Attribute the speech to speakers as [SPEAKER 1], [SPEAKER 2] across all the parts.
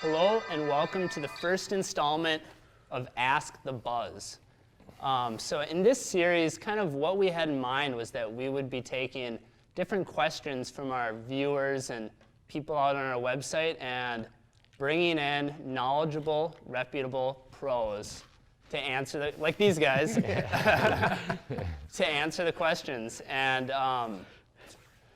[SPEAKER 1] Hello and welcome to the first installment of Ask the Buzz. So in this series, kind of what we had in mind was that we would be taking different questions from our viewers and people out on our website and bringing in knowledgeable, reputable pros to answer, like these guys, to answer the questions. And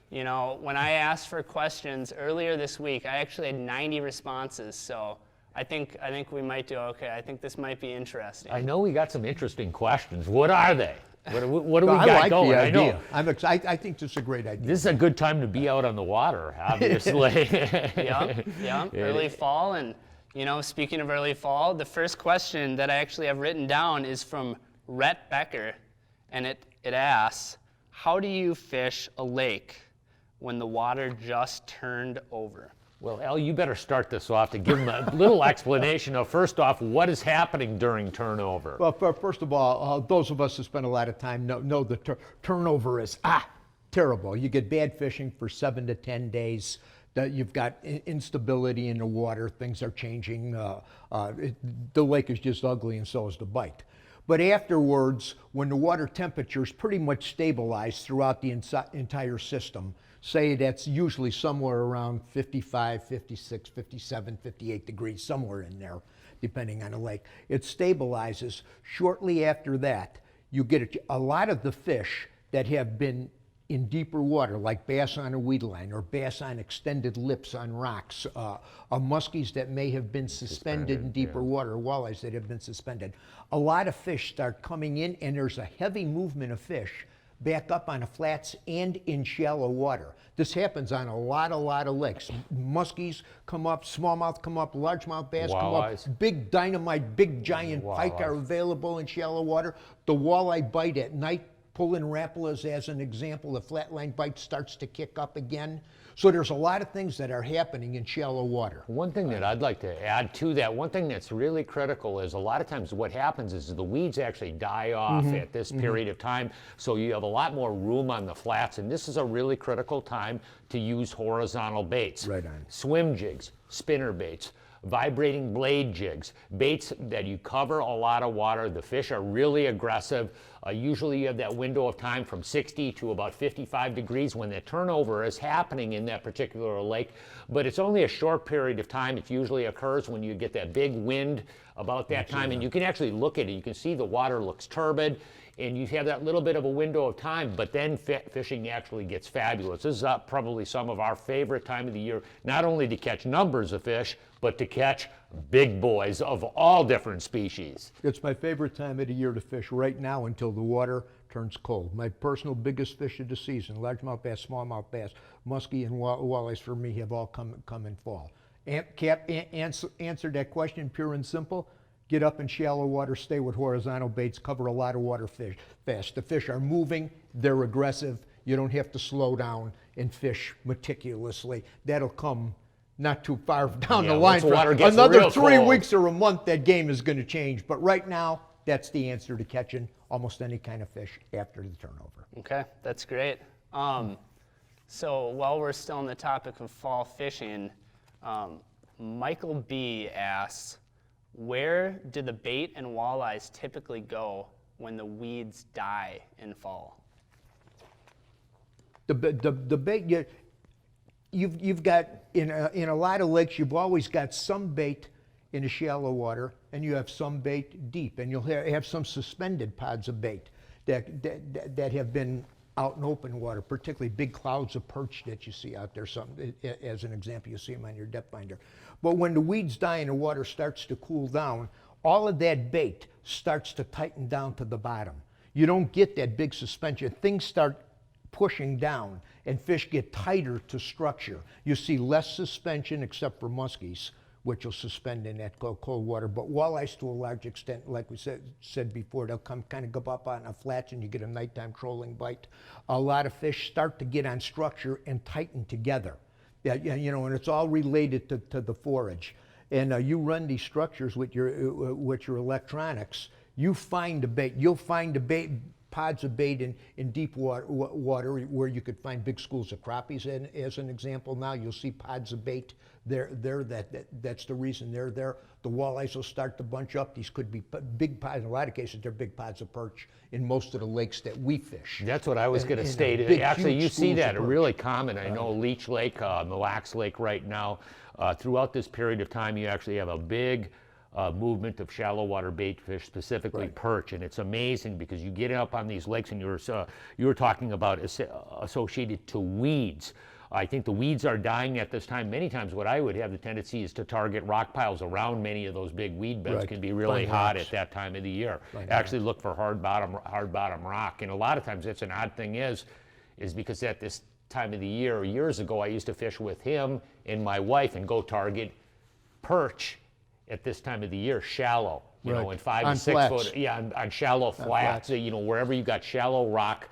[SPEAKER 1] you know, when I asked for questions earlier this week, I actually had 90 responses, so I think we might do okay. I think this might be interesting.
[SPEAKER 2] I know we got some interesting questions. What are they? What do we got
[SPEAKER 3] like
[SPEAKER 2] going?
[SPEAKER 3] The
[SPEAKER 2] I
[SPEAKER 3] idea.
[SPEAKER 2] know.
[SPEAKER 3] I'm excited. I think this is a great idea.
[SPEAKER 2] This is a good time to be out on the water, obviously.
[SPEAKER 1] Yeah, early fall. And, you know, speaking of early fall, the first question that I actually have written down is from Rhett Becker, and it asks, how do you fish a lake when the water just turned over?
[SPEAKER 2] Well, Al, you better start this off to give them a little explanation of, first off, what is happening during turnover?
[SPEAKER 3] Well, first of all, those of us who spend a lot of time know the turnover is terrible. You get bad fishing for 7 to 10 days. You've got instability in the water. Things are changing. The lake is just ugly, and so is the bite. But afterwards, when the water temperature is pretty much stabilized throughout the entire system, say that's usually somewhere around 55, 56, 57, 58 degrees, somewhere in there, depending on the lake. It stabilizes. Shortly after that, you get a lot of the fish that have been in deeper water, like bass on a weed line or bass on extended lips on rocks, muskies that may have been suspended in deeper water, walleyes that have been suspended. A lot of fish start coming in, and there's a heavy movement of fish back up on the flats and in shallow water. This happens on a lot of lakes. Muskies come up, smallmouth come up, largemouth bass
[SPEAKER 2] Walleyes.
[SPEAKER 3] come up, big dynamite, big giant pike are available in shallow water. The walleye bite at night, pulling rapalas as an example, the flatline bite starts to kick up again. So there's a lot of things that are happening in shallow water.
[SPEAKER 2] One thing that I'd like to add to that, one thing that's really critical is a lot of times what happens is the weeds actually die off at this period of time, so you have a lot more room on the flats, and this is a really critical time to use horizontal baits.
[SPEAKER 3] Right on.
[SPEAKER 2] Swim jigs, spinner baits, vibrating blade jigs, baits that you cover a lot of water. The fish are really aggressive. Usually you have that window of time from 60 to about 55 degrees when the turnover is happening in that particular lake, but it's only a short period of time. It usually occurs when you get that big wind about that time, and you can actually look at it. You can see the water looks turbid, and you have that little bit of a window of time, but then fishing actually gets fabulous. This is probably some of our favorite time of the year, not only to catch numbers of fish, but to catch big boys of all different species.
[SPEAKER 3] It's my favorite time of the year to fish right now until the water turns cold. My personal biggest fish of the season, largemouth bass, smallmouth bass, muskie, and walleyes for me have all come in fall. Answer that question pure and simple. Get up in shallow water, stay with horizontal baits, cover a lot of water fast. The fish are moving, they're aggressive. You don't have to slow down and fish meticulously. That'll come not too far down the line.
[SPEAKER 2] once the water gets
[SPEAKER 3] Another
[SPEAKER 2] real
[SPEAKER 3] 3
[SPEAKER 2] cold.
[SPEAKER 3] weeks or a month, that game is going to change. But right now, that's the answer to catching almost any kind of fish after the turnover.
[SPEAKER 1] Okay, that's great. So while we're still on the topic of fall fishing, Michael B. asks, where do the bait and walleyes typically go when the weeds die in fall?
[SPEAKER 3] The bait, you've got, in a lot of lakes, you've always got some bait in the shallow water, and you have some bait deep, and you'll have some suspended pods of bait that have been out in open water, particularly big clouds of perch that you see out there. As an example, you see them on your depth finder. But when the weeds die and the water starts to cool down, all of that bait starts to tighten down to the bottom. You don't get that big suspension. Things start pushing down, and fish get tighter to structure. You see less suspension, except for muskies, which will suspend in that cold water. But walleyes, to a large extent, like we said before, they'll come kind of go up on a flats, and you get a nighttime trolling bite. A lot of fish start to get on structure and tighten together. Yeah, you know, and it's all related to the forage. And you run these structures with your electronics. You find a bait. You'll find a bait pods of bait in deep water where you could find big schools of crappies. And as an example, now you'll see pods of bait there. That's the reason they're there. The walleyes will start to bunch up. These could be big pods. In a lot of cases, they're big pods of perch in most of the lakes that we fish.
[SPEAKER 2] That's what I was going to state. Actually, you see that really common. I know Leech Lake, Mille Lacs Lake right now. Throughout this period of time, you actually have a big movement of shallow water bait fish, specifically perch, and it's amazing because you get up on these lakes and you were talking about associated to weeds. I think the weeds are dying at this time. Many times what I would have the tendency is to target rock piles around many of those big weed beds. Can be really hot at that time of the year. Actually look for hard bottom rock, and a lot of times it's an odd thing is because at this time of the year, years ago, I used to fish with him and my wife and go target perch at this time of the year, shallow, you know, in 5 and 6 foot, on shallow flats, you know, wherever you got shallow rock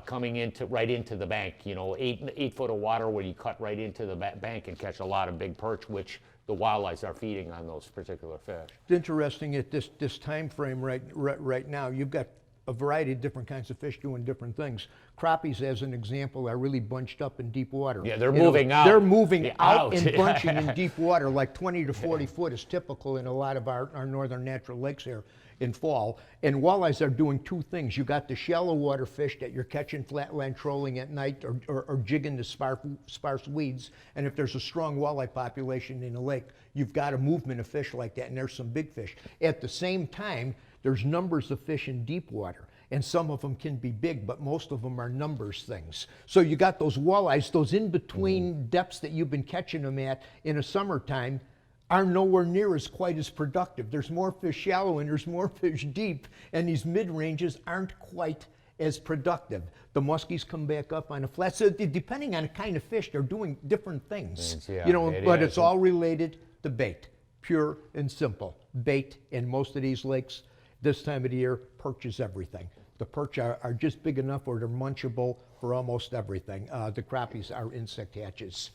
[SPEAKER 2] coming right into the bank, you know, 8 foot of water where you cut right into the bank and catch a lot of big perch, which the walleyes are feeding on those particular fish.
[SPEAKER 3] It's interesting at this time frame right now, you've got a variety of different kinds of fish doing different things. Crappies, as an example, are really bunched up in deep water.
[SPEAKER 2] Yeah, they're moving out.
[SPEAKER 3] They're moving out and bunching in deep water, like 20 to 40 foot is typical in a lot of our northern natural lakes here in fall. And walleyes are doing two things. You got the shallow water fish that you're catching flatland trolling at night or jigging the sparse weeds. And if there's a strong walleye population in a lake, you've got a movement of fish like that, and there's some big fish. At the same time, there's numbers of fish in deep water, and some of them can be big, but most of them are numbers things. So you got those walleyes, those in-between depths that you've been catching them at in the summertime are nowhere near as quite as productive. There's more fish shallow and there's more fish deep, and these mid-ranges aren't quite as productive. The muskies come back up on the flat. So depending on the kind of fish, they're doing different things.
[SPEAKER 2] Yeah,
[SPEAKER 3] you know, it's all related to bait, pure and simple. Bait in most of these lakes. This time of the year, perch is everything. The perch are just big enough where they're munchable for almost everything. The crappies are insect hatches.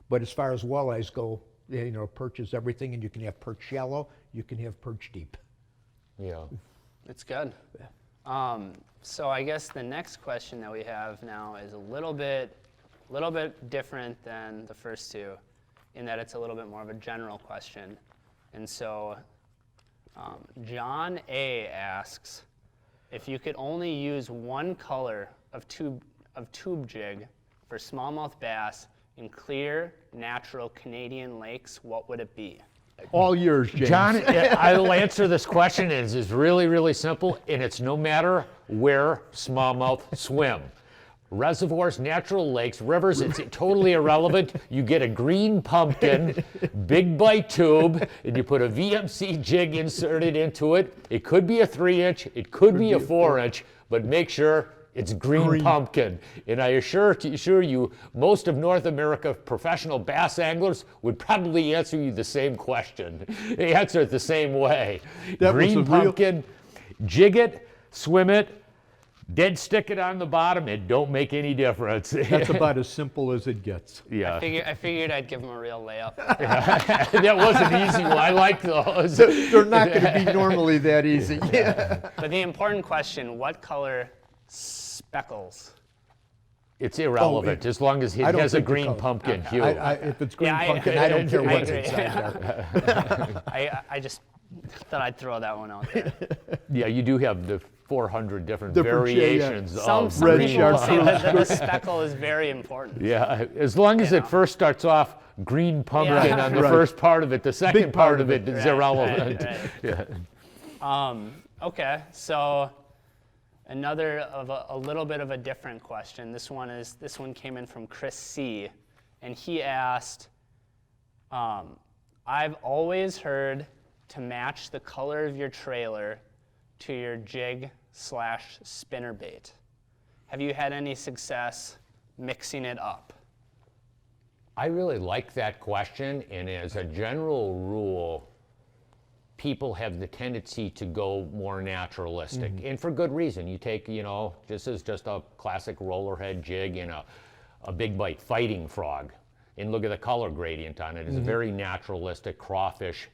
[SPEAKER 3] But as far as walleyes go, you know, perch is everything, and you can have perch shallow, you can have perch deep.
[SPEAKER 2] Yeah.
[SPEAKER 1] It's good. So I guess the next question that we have now is a little bit different than the first two, in that it's a little bit more of a general question. And so John A. asks, if you could only use one color of tube jig for smallmouth bass in clear, natural Canadian lakes, what would it be?
[SPEAKER 3] All yours, James.
[SPEAKER 2] John, I'll answer this question, and it's really, really simple, and it's no matter where smallmouth swim. Reservoirs, natural lakes, rivers, it's totally irrelevant. You get a green pumpkin, big bite tube, and you put a VMC jig inserted into it. It could be a 3-inch, it could be a 4-inch, but make sure it's green pumpkin. And I assure you, most of North America professional bass anglers would probably answer you the same question. They answer it the same way. Green pumpkin, jig it, swim it, dead stick it on the bottom, it don't make any difference.
[SPEAKER 3] That's about as simple as it gets.
[SPEAKER 2] Yeah.
[SPEAKER 1] I figured I'd give him a real layup.
[SPEAKER 2] That was an easy one. I like those.
[SPEAKER 3] They're not going to be normally that easy.
[SPEAKER 1] But the important question, what color speckles?
[SPEAKER 2] It's irrelevant, as long as it has a green pumpkin hue.
[SPEAKER 3] If it's green pumpkin, I don't care what's inside there.
[SPEAKER 1] I just thought I'd throw that one out there.
[SPEAKER 2] Yeah, you do have the 400 different variations of
[SPEAKER 1] some
[SPEAKER 2] green
[SPEAKER 1] people
[SPEAKER 2] pumpkin.
[SPEAKER 1] say that the speckle is very important.
[SPEAKER 2] Yeah, as long as it first starts off green pumpkin on the first part of it, the second part of it is irrelevant.
[SPEAKER 1] Right. Yeah. Okay, so another of a little bit of a different question. This one came in from Chris C, and he asked, I've always heard to match the color of your trailer to your jig/spinnerbait. Have you had any success mixing it up?
[SPEAKER 2] I really like that question, and as a general rule, people have the tendency to go more naturalistic, and for good reason. You take, this is just a classic rollerhead jig and a big bite fighting frog, and look at the color gradient on it. It's a very naturalistic crawfish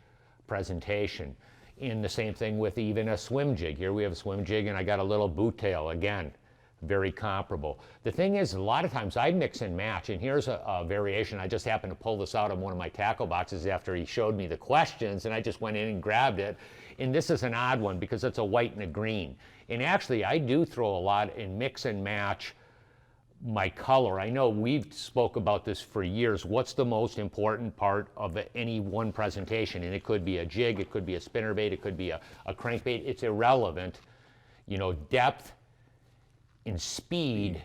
[SPEAKER 2] presentation. And the same thing with even a swim jig. Here we have a swim jig and I got a little boot tail, again, very comparable. The thing is, a lot of times I mix and match, and here's a variation. I just happened to pull this out of one of my tackle boxes after he showed me the questions, and I just went in and grabbed it. And this is an odd one because it's a white and a green. And actually, I do throw a lot and mix and match my color. I know we've spoke about this for years. What's the most important part of any one presentation? And it could be a jig, it could be a spinnerbait, it could be a crankbait. It's irrelevant. You know, depth and speed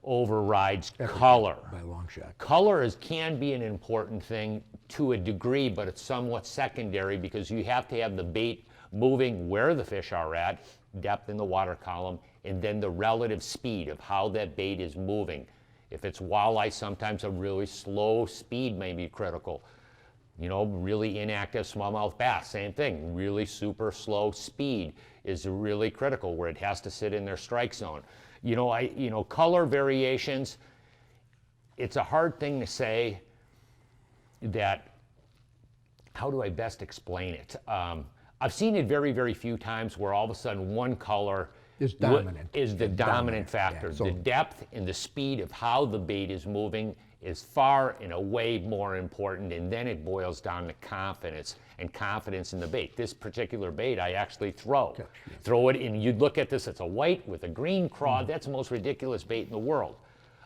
[SPEAKER 2] overrides color.
[SPEAKER 3] By a long shot.
[SPEAKER 2] Color can be an important thing to a degree, but it's somewhat secondary because you have to have the bait moving where the fish are at, depth in the water column, and then the relative speed of how that bait is moving. If it's walleye, sometimes a really slow speed may be critical. You know, really inactive smallmouth bass, same thing. Really super slow speed is really critical where it has to sit in their strike zone. You know, color variations, it's a hard thing to say that, how do I best explain it? I've seen it very, very few times where all of a sudden one color
[SPEAKER 3] is dominant.
[SPEAKER 2] Is the dominant factor.
[SPEAKER 3] Yeah, so
[SPEAKER 2] the depth and the speed of how the bait is moving is far and away more important, and then it boils down to confidence and confidence in the bait. This particular bait I actually throw.
[SPEAKER 3] Okay.
[SPEAKER 2] Throw it, and you'd look at this, it's a white with a green craw. That's the most ridiculous bait in the world.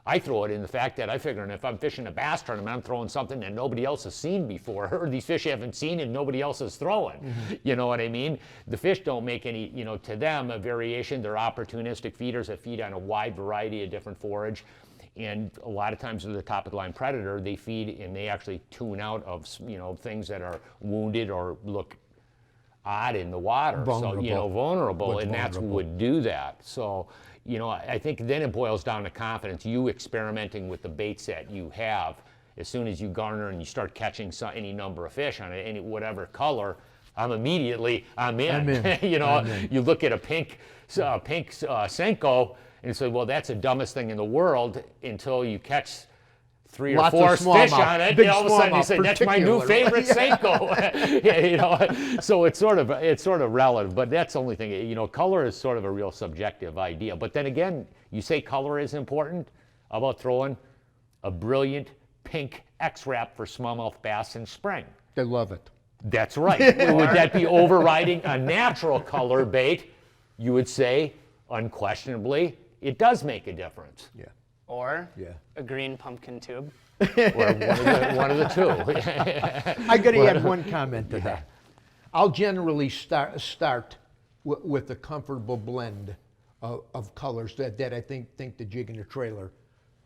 [SPEAKER 2] I throw it in the fact that I figure if I'm fishing a bass tournament, I'm throwing something that nobody else has seen before, or these fish haven't seen and nobody else is throwing. You know what I mean? The fish don't make any, you know, to them, a variation. They're opportunistic feeders that feed on a wide variety of different forage. And a lot of times with the top of the line predator, they feed and they actually tune out of, you know, things that are wounded or look odd in the water.
[SPEAKER 3] Vulnerable.
[SPEAKER 2] So, you know, vulnerable,
[SPEAKER 3] What's
[SPEAKER 2] and that's
[SPEAKER 3] vulnerable.
[SPEAKER 2] would do that. So, you know, I think then it boils down to confidence. You experimenting with the bait set you have. As soon as you garner and you start catching any number of fish on it, any whatever color, I'm in.
[SPEAKER 3] I'm in.
[SPEAKER 2] You know,
[SPEAKER 3] I'm in.
[SPEAKER 2] you look at a pink Senko and say, well, that's the dumbest thing in the world until you catch 3 or
[SPEAKER 3] Lots
[SPEAKER 2] 4
[SPEAKER 3] of
[SPEAKER 2] fish
[SPEAKER 3] smallmouth,
[SPEAKER 2] on it.
[SPEAKER 3] big
[SPEAKER 2] And all of a sudden you
[SPEAKER 3] smallmouth
[SPEAKER 2] say, that's my new
[SPEAKER 3] particularly.
[SPEAKER 2] favorite Senko. Yeah, you know, so it's sort of relative, but that's the only thing. You know, color is sort of a real subjective idea. But then again, you say color is important. How about throwing a brilliant pink X-Wrap for smallmouth bass in spring?
[SPEAKER 3] They love it.
[SPEAKER 2] That's right. Would that be overriding a natural color bait? You would say, unquestionably, it does make a difference.
[SPEAKER 3] Yeah.
[SPEAKER 1] Or
[SPEAKER 3] Yeah.
[SPEAKER 1] a green pumpkin tube.
[SPEAKER 2] Or one of the two.
[SPEAKER 3] I got to add one comment to that. I'll generally start with a comfortable blend of colors that I think the jig and the trailer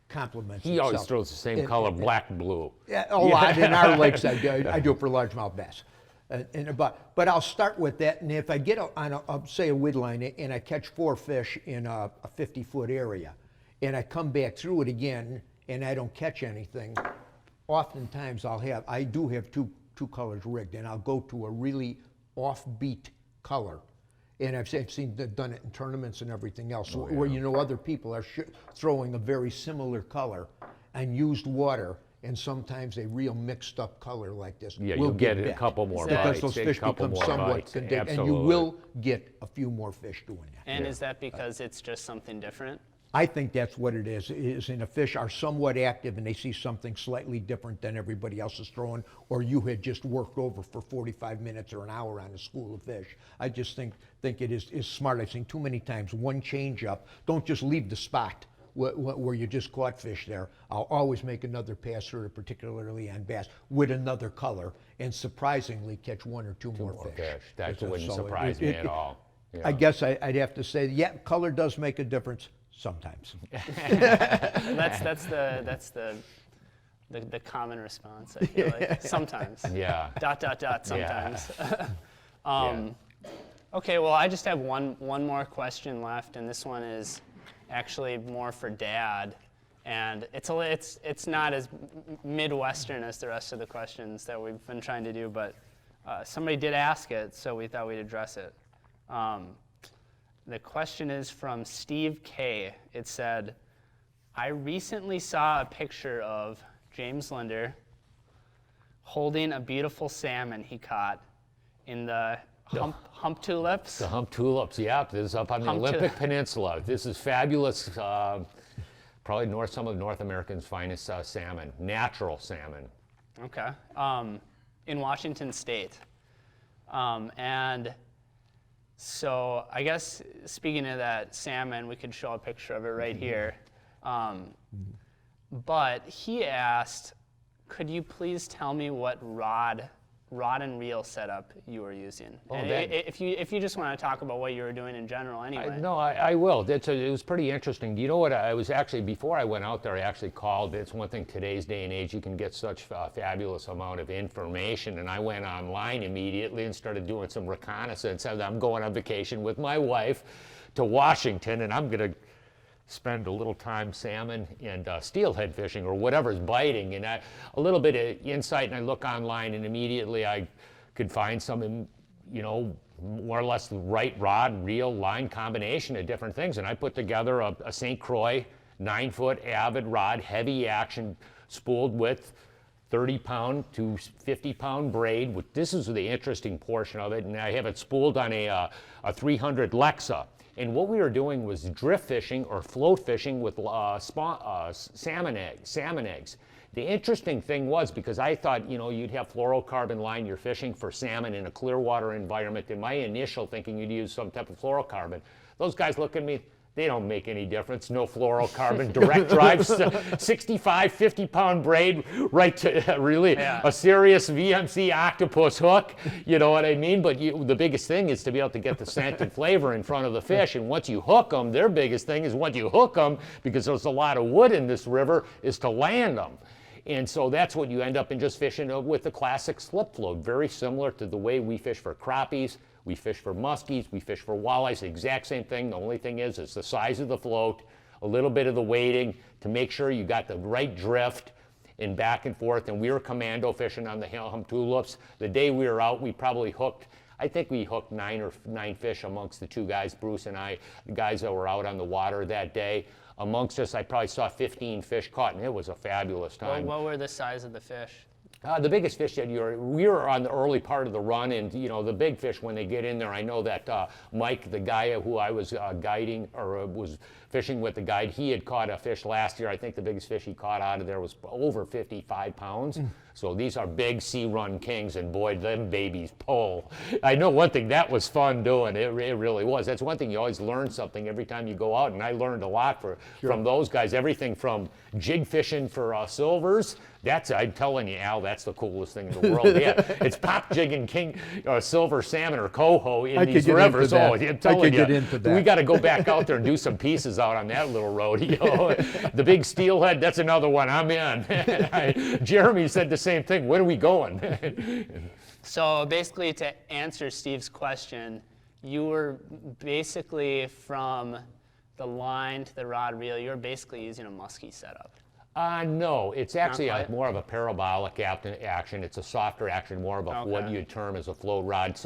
[SPEAKER 3] complements.
[SPEAKER 2] He always
[SPEAKER 3] itself.
[SPEAKER 2] throws the same color, black and blue.
[SPEAKER 3] Yeah, a lot in our lakes. I do it for largemouth bass. But I'll start with that, and if I get on say a weed line and I catch 4 fish in a 50-foot area, and I come back through it again and I don't catch anything, oftentimes I do have two colors rigged, and I'll go to a really offbeat color. And I've done it in tournaments and everything else, where you know other people are throwing a very similar color and used water, and sometimes a real mixed up color like this.
[SPEAKER 2] Yeah,
[SPEAKER 3] will
[SPEAKER 2] you'll get a
[SPEAKER 3] bit.
[SPEAKER 2] couple more
[SPEAKER 3] Because
[SPEAKER 2] bites.
[SPEAKER 3] those
[SPEAKER 2] A
[SPEAKER 3] fish
[SPEAKER 2] couple
[SPEAKER 3] become
[SPEAKER 2] more
[SPEAKER 3] somewhat
[SPEAKER 2] bites,
[SPEAKER 3] and you
[SPEAKER 2] absolutely.
[SPEAKER 3] will get a few more fish doing that.
[SPEAKER 1] And is that because it's just something different?
[SPEAKER 3] I think that's what it is in the fish are somewhat active and they see something slightly different than everybody else is throwing, or you had just worked over for 45 minutes or an hour on a school of fish. I just think it is smart. I've seen too many times one change up. Don't just leave the spot where you just caught fish there. I'll always make another pass through it, particularly on bass, with another color, and surprisingly catch 1 or 2 more fish.
[SPEAKER 2] That wouldn't
[SPEAKER 3] So
[SPEAKER 2] surprise me at all.
[SPEAKER 3] I guess I'd have to say, yeah, color does make a difference sometimes.
[SPEAKER 1] That's the common response, I feel like. Sometimes.
[SPEAKER 2] Yeah.
[SPEAKER 1] Sometimes.
[SPEAKER 2] Yeah.
[SPEAKER 1] Okay, well, I just have one more question left, and this one is actually more for Dad, and it's not as Midwestern as the rest of the questions that we've been trying to do, but somebody did ask it, so we thought we'd address it. The question is from Steve K. It said, I recently saw a picture of James Lindner holding a beautiful salmon he caught in the Humptulips.
[SPEAKER 2] The Humptulips, yeah. This is up on the Olympic Peninsula. This is fabulous. Probably some of North America's finest salmon, natural salmon.
[SPEAKER 1] Okay. In Washington State. And so I guess speaking of that salmon, we could show a picture of it right here. But he asked, could you please tell me what rod and reel setup you were using?
[SPEAKER 2] Oh,
[SPEAKER 1] and if you just want to talk about what you were doing in general anyway.
[SPEAKER 2] I will. It was pretty interesting. Do you know what? I was actually, before I went out there, I actually called. It's one thing today's day and age, you can get such a fabulous amount of information. And I went online immediately and started doing some reconnaissance. I'm going on vacation with my wife to Washington, and I'm going to spend a little time salmon and steelhead fishing or whatever's biting, and a little bit of insight, and I look online and immediately I could find some, more or less the right rod, reel, line combination of different things, and I put together a St. Croix 9-foot avid rod, heavy action, spooled with 30-pound to 50-pound braid. This is the interesting portion of it, and I have it spooled on a 300 Lexa. And what we were doing was drift fishing or float fishing with salmon eggs. The interesting thing was, because I thought, you'd have fluorocarbon line, you're fishing for salmon in a clear water environment. In my initial thinking, you'd use some type of fluorocarbon. Those guys look at me, they don't make any difference. No fluorocarbon, direct drive, 65, 50-pound braid, right to really a serious VMC octopus hook, you know what I mean? But the biggest thing is to be able to get the scent and flavor in front of the fish. And once you hook them, their biggest thing is once you hook them, because there's a lot of wood in this river, is to land them. And so that's what you end up in, just fishing with the classic slip float, very similar to the way we fish for crappies. We fish for muskies, we fish for walleyes, the exact same thing. The only thing is, it's the size of the float, a little bit of the weighting to make sure you got the right drift and back and forth. And we were commando fishing on the Humptulips. The day we were out, we probably hooked, I think we hooked 9 fish amongst the two guys, Bruce and I, the guys that were out on the water that day. Amongst us, I probably saw 15 fish caught, and it was a fabulous time.
[SPEAKER 1] What were the size of the fish?
[SPEAKER 2] The biggest fish that we were on the early part of the run, and the big fish, when they get in there, I know that Mike, the guy who I was guiding or was fishing with the guide, he had caught a fish last year. I think the biggest fish he caught out of there was over 55 pounds. So these are big sea run kings, and boy, them babies pull. I know one thing, that was fun doing. It really was. That's one thing, you always learn something every time you go out, and I learned a lot from those guys. Everything from jig fishing for silvers. I'm telling you, Al, that's the coolest thing in the world. Yeah, it's pop jigging king silver salmon or coho in these rivers. Oh, I'm telling you, we got to go back out there and do some pieces out on that little rodeo. The big steelhead, that's another one. I'm in. Jeremy said the same thing. When are we going?
[SPEAKER 1] So basically, to answer Steve's question, you were basically from the line to the rod reel, you're basically using a muskie setup.
[SPEAKER 2] No, it's actually more of a parabolic action. It's a softer action, more of what you'd term as a float rod.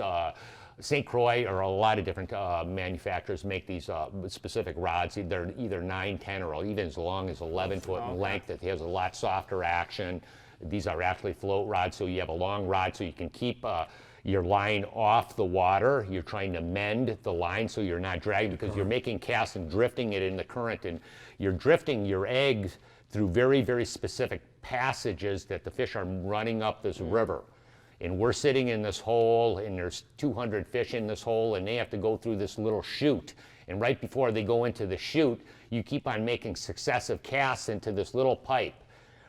[SPEAKER 2] St. Croix or a lot of different manufacturers make these specific rods. They're either 9, 10, or even as long as 11 foot in length. It has a lot softer action. These are actually float rods, so you have a long rod so you can keep your line off the water. You're trying to mend the line so you're not dragging, because you're making casts and drifting it in the current, and you're drifting your eggs through very, very specific passages that the fish are running up this river. And we're sitting in this hole, and there's 200 fish in this hole, and they have to go through this little chute. And right before they go into the chute, you keep on making successive casts into this little pipe,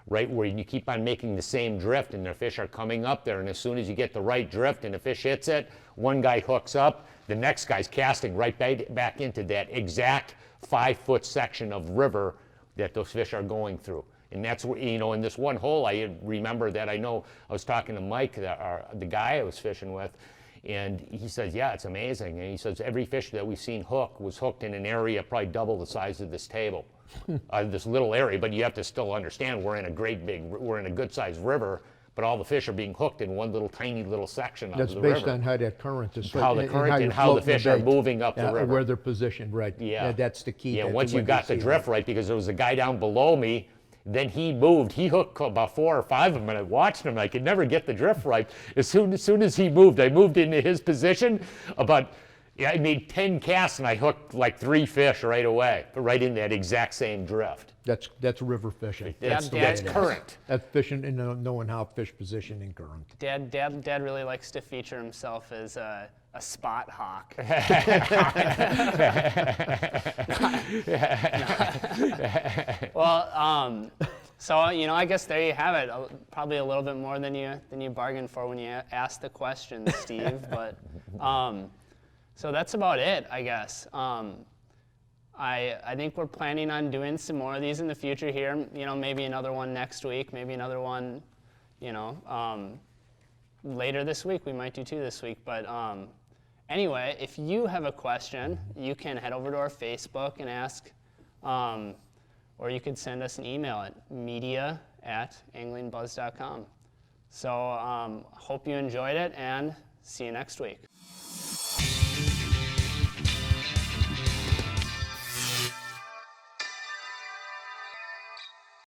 [SPEAKER 2] right, where you keep on making the same drift, and the fish are coming up there. And as soon as you get the right drift and the fish hits it, one guy hooks up, the next guy's casting right back into that exact 5-foot section of river that those fish are going through. And that's where, in this one hole, I remember that I was talking to Mike, the guy I was fishing with, and he says, yeah, it's amazing. And he says, every fish that we've seen hook was hooked in an area probably double the size of this table, this little area. But you have to still understand, we're in a good sized river, but all the fish are being hooked in one little tiny little section of the river.
[SPEAKER 3] That's based on how that current is.
[SPEAKER 2] How the current and how the fish are moving up the river.
[SPEAKER 3] Where they're positioned, right.
[SPEAKER 2] Yeah.
[SPEAKER 3] That's the key.
[SPEAKER 2] Yeah, once you got the drift right, because there was a guy down below me Then he moved. He hooked about 4 or 5 of them, and I watched him. I could never get the drift right. As soon as he moved, I moved into his position. I made 10 casts, and I hooked like 3 fish right away, right in that exact same drift.
[SPEAKER 3] That's river fishing.
[SPEAKER 1] That's
[SPEAKER 2] current.
[SPEAKER 3] That's fishing and knowing how fish position in current.
[SPEAKER 1] Dad really likes to feature himself as a spot hawk. Well, so you know, I guess there you have it. Probably a little bit more than you bargained for when you asked the question, Steve. But so that's about it, I guess. I think we're planning on doing some more of these in the future here. You know, maybe another one next week, maybe another one, you know, later this week. We might do 2 this week. But anyway, if you have a question, you can head over to our Facebook and ask, or you could send us an email at media@anglingbuzz.com. So hope you enjoyed it, and see you next week.